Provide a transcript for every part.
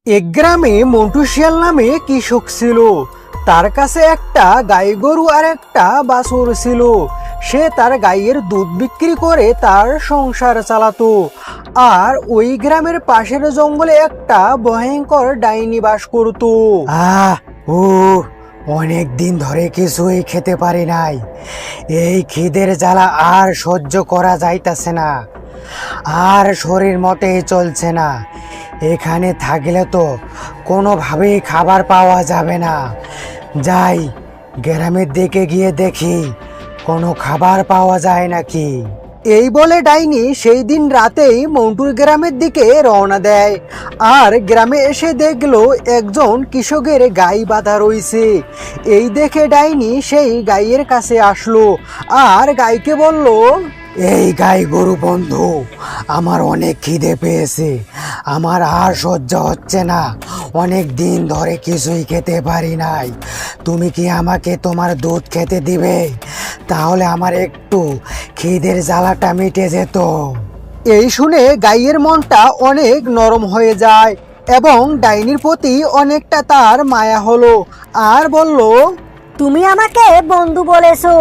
এক গ্রামে মন্টু শিয়াল নামে কৃষক ছিল। তার কাছে একটা গাই গরু আর একটা বাছুর ছিল। সে তার গাইয়ের দুধ বিক্রি করে তার সংসার চালাতো। আর ওই গ্রামের পাশের জঙ্গলে একটা ভয়ঙ্কর ডাইনি বাস করতো। ও অনেক দিন ধরে কিছুই খেতে পারি নাই। এই খিদের জ্বালা আর সহ্য করা যাইতাছে না, আর শরীর মতেই চলছে না। এখানে থাকলে তো কোনোভাবেই খাবার পাওয়া যাবে না। যাই গ্রামের দিকে গিয়ে দেখি কোনো খাবার পাওয়া যায় নাকি। এই বলে ডাইনি সেই দিন রাতেই মন্টুর গ্রামের দিকে রওনা দেয়। আর গ্রামে এসে দেখলো একজন কৃষকের গাই বাঁধা রইছে। এই দেখে ডাইনি সেই গাইয়ের কাছে আসলো আর গাইকে বলল, এই গাই গরু বন্ধু, আমার অনেক খিদে পেয়েছে, আমার আর সহ্য হচ্ছে না, অনেক দিন ধরে কিছুই খেতে পারি নাই। তুমি কি আমাকে তোমার দুধ খেতে দিবে? তাহলে আমার একটু খিদের জ্বালাটা মিটে যেত। এই শুনে গাইয়ের মনটা অনেক নরম হয়ে যায় এবং ডাইনির প্রতি অনেকটা তার মায়া হলো। আর বলল, তুমি আমাকে বন্ধু বলেছো,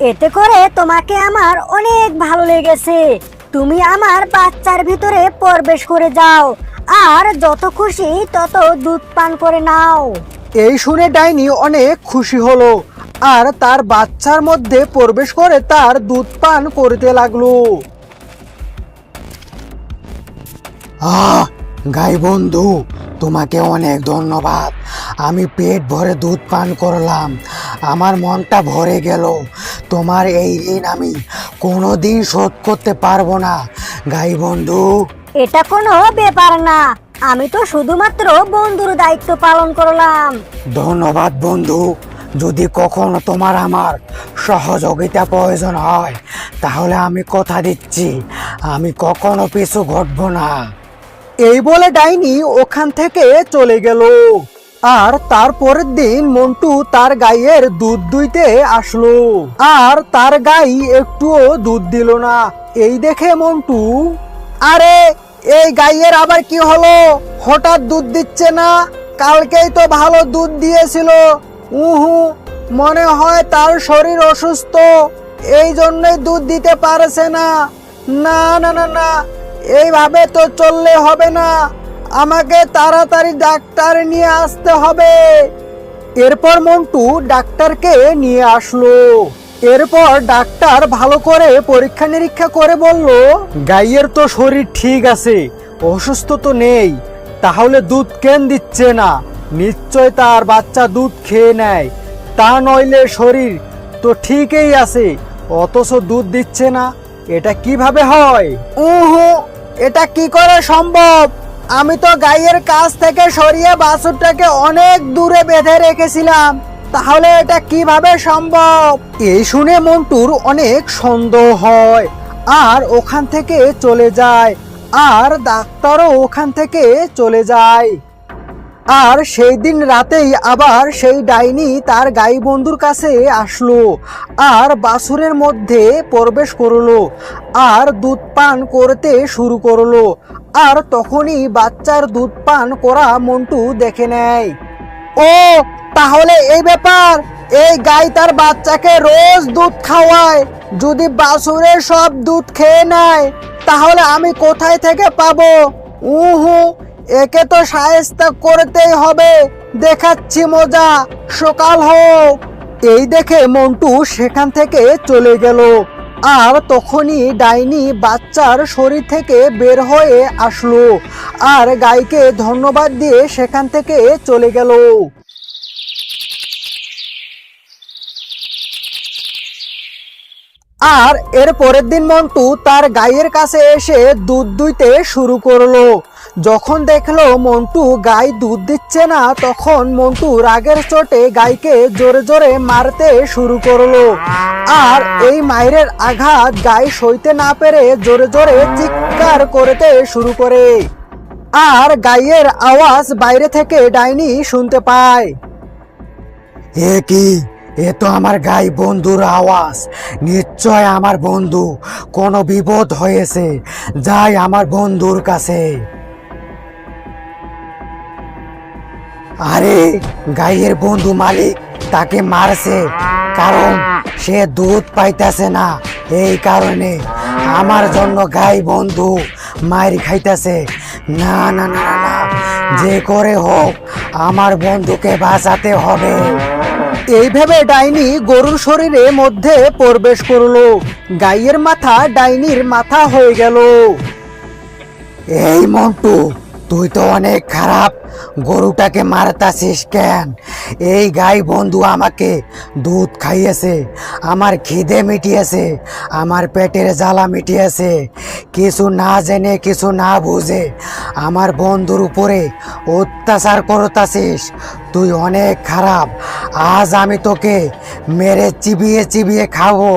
এতে করে তোমাকে আমার অনেক ভালো লেগেছে। তুমি আমার বাচ্চার ভিতরে প্রবেশ করে যাও আর যত খুশি তত দুধ পান করে নাও। এই শুনে ডাইনি অনেক খুশি হলো আর তার বাচ্চার মধ্যে প্রবেশ করে তার দুধ পান করতে লাগলো। গাই বন্ধু, তোমাকে অনেক ধন্যবাদ। আমি পেট ভরে দুধ পান করলাম, আমার মনটা ভরে গেল। তোমার এই ঋণ আমি কোনোদিন শোধ করতে পারবো না গাই বন্ধু। এটা কোনো ব্যাপার না, আমি তো শুধুমাত্র বন্ধুর দায়িত্ব পালন করলাম। ধন্যবাদ বন্ধু। যদি কখনো তোমার আমার সহযোগিতা প্রয়োজন হয় তাহলে আমি কথা দিচ্ছি আমি কখনো পিছু ঘটবো না। এই বলে ডাইনি ওখান থেকে চলে গেল। আর তারপরের দিন মন্টু তার গাইয়ের দুধ দুইতে আসলো আর তার গাই একটুও দুধ দিল না। এই দেখে মন্টু, আরে এই গাইয়ের আবার কি হলো, হঠাৎ দুধ দিচ্ছে না? কালকেই তো ভালো দুধ দিয়েছিল। মনে হয় তার শরীর অসুস্থ, এই জন্যই দুধ দিতে পারছে না। না না না না, এইভাবে তো চললে হবে না, আমাকে তাড়াতাড়ি ডাক্তার নিয়ে আসতে হবে। এরপর মন্টু ডাক্তারকে নিয়ে আসলো। এরপর ডাক্তার ভালো করে পরীক্ষা নিরীক্ষা করে বলল, গাইয়ের তো শরীর ঠিক আছে, অসুস্থ তো নেই, তাহলে দুধ কেন দিচ্ছে না? নিশ্চয় তার বাচ্চা দুধ খেয়ে নেয়, তা নইলে শরীর তো ঠিকই আছে অথচ দুধ দিচ্ছে না, এটা কিভাবে হয়? এটা কি করে সম্ভব? আমি তো গাইয়ের কাছ থেকে সরিয়ে বাছুরটাকে অনেক দূরে বেঁধে রেখেছিলাম, তাহলে এটা কিভাবে সম্ভব? এই শুনে মন্টুর অনেক সন্দেহ হয় আর ওখান থেকে চলে যায়। আর ডাক্তারও ওখান থেকে চলে যায়। আর সেই দিন রাতেই আবার সেই ডাইনি তার গাই বন্ধুর কাছে আসলো আর বাছুরের মধ্যে প্রবেশ করলো আর দুধ পান করতে শুরু করলো। আর তখনই বাচ্চার দুধ পান করা মন্টু দেখে নেয়। ও তাহলে এই ব্যাপার, এই গাই তার বাচ্চাকে রোজ দুধ খাওয়ায়। যদি বাছুরের সব দুধ খেয়ে নেয় তাহলে আমি কোথায় থেকে পাবো? একে তো শায়েস্তা করতেই হবে, দেখাচ্ছি মজা, সকাল হোক। এই দেখে মন্টু সেখান থেকে চলে গেল। আর তখনই ডাইনি বাচ্চার শরীর থেকে বের হয়ে আসলো আর গাইকে ধন্যবাদ দিয়ে সেখান থেকে চলে গেল। আর এর পরের দিন মন্টু তার গাইয়ের কাছে এসে দুধ দুইতে শুরু করলো। যখন দেখলো মন্টু গাই দুধ দিচ্ছে না তখন মন্টু রাগের চোটে গাইকে জোরে জোরে মারতে শুরু করলো। আর এই মাইরের আঘাত গাই সইতে না পেরে জোরে জোরে চিৎকার করতে শুরু করে। আর গাইয়ের আওয়াজ বাইরে থেকে ডাইনি শুনতে পায়। এ কি, এ তো আমার গাই বন্ধুর আওয়াজ, নিশ্চয় আমার বন্ধু কোনো বিপদ হয়েছে, যাই আমার বন্ধুর কাছে। আরে গাইয়ের বন্ধু মালিক তাকে মারছে, কারণ সে দুধ পাইতেছে না। এই কারণে আমার জন্য গাই বন্ধু মার খাইতেছে। না না না না না, যে করে হোক আমার বন্ধুকে বাঁচাতে হবে। এইভাবে ডাইনি গরুর শরীরের মধ্যে প্রবেশ করলো। গাইয়ের মাথা ডাইনির মাথা হয়ে গেল। এই মন্টু, তুই তো অনেক খারাপ, গরুটাকে মারতাছিস কেন? এই গাই বন্ধু আমাকে দুধ খাইয়েছে, আমার খিদে মিটিয়েছে, আমার পেটের জ্বালা মিটিয়েছে। কিছু না জেনে কিছু না বুঝে আমার বন্ধুর উপরে অত্যাচার করতাছিস। তুই অনেক খারাপ, আজ আমি তোকে মেরে চিবিয়ে চিবিয়ে খাবো।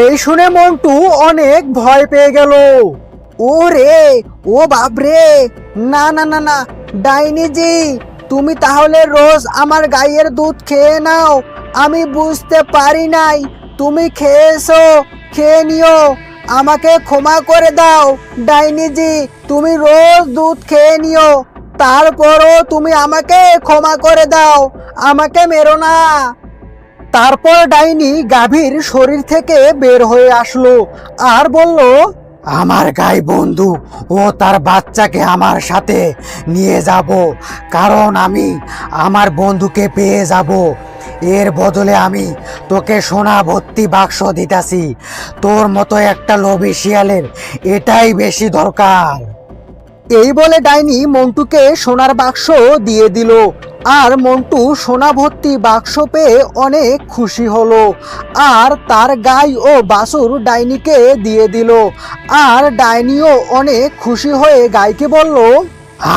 এই শুনে মন্টু অনেক ভয় পেয়ে গেল। ও রে, ও বাপরে, না না না না, ডাইনি জি, তুমি তাহলে রোজ আমার গাইয়ের দুধ খেয়ে নাও। আমি বুঝতে পারি নাই, তুমি খেয়েছো, খেয়ে নিও, আমাকে ক্ষমা করে দাও। ডাইনি জি, তুমি রোজ দুধ খেয়ে নিও, তারপরও তুমি আমাকে ক্ষমা করে দাও, আমাকে মেরো না। তারপর ডাইনি গাভীর শরীর থেকে বের হয়ে আসলো আর বলল, আমার গাই বন্ধু ও তার বাচ্চাকে আমার সাথে নিয়ে যাব, কারণ আমি আমার বন্ধুকে পেয়ে যাব। এর বদলে আমি তোকে সোনা ভর্তি বাক্স দিতাছি। তোর মতো একটা লোভী শিয়ালের এটাই বেশি দরকার। এই বলে ডাইনি মন্টুকে সোনার বাক্স দিয়ে দিল। আর মন্টু সোনা ভর্তি বাক্স পেয়ে অনেক খুশি হলো। আর তার গাই ও বাছুর ডাইনিকে দিয়ে দিল। আর ডাইনিও অনেক খুশি হয়ে গাইকে বলল,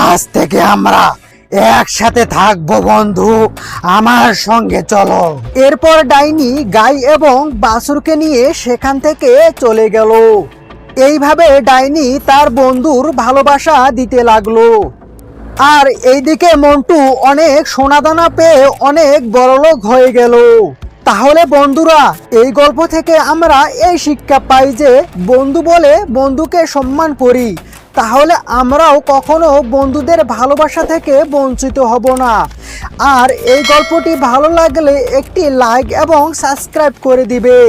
আজ থেকে আমরা একসাথে থাকবো বন্ধু, আমার সঙ্গে চলো। এরপর ডাইনি গাই এবং বাছুরকে নিয়ে সেখান থেকে চলে গেল। এইভাবে ডাইনি তার বন্ধুর ভালোবাসা দিতে লাগলো। আর এইদিকে মন্টু অনেক সোনাদানা পেয়ে অনেক বড়লোক হয়ে গেল। তাহলে বন্ধুরা, এই গল্প থেকে আমরা এই শিক্ষা পাই যে বন্ধু বলে বন্ধুকে সম্মান করি, তাহলে আমরাও কখনো বন্ধুদের ভালোবাসা থেকে বঞ্চিত হব না। আর এই গল্পটি ভালো লাগলে একটি লাইক এবং সাবস্ক্রাইব করে দিবে।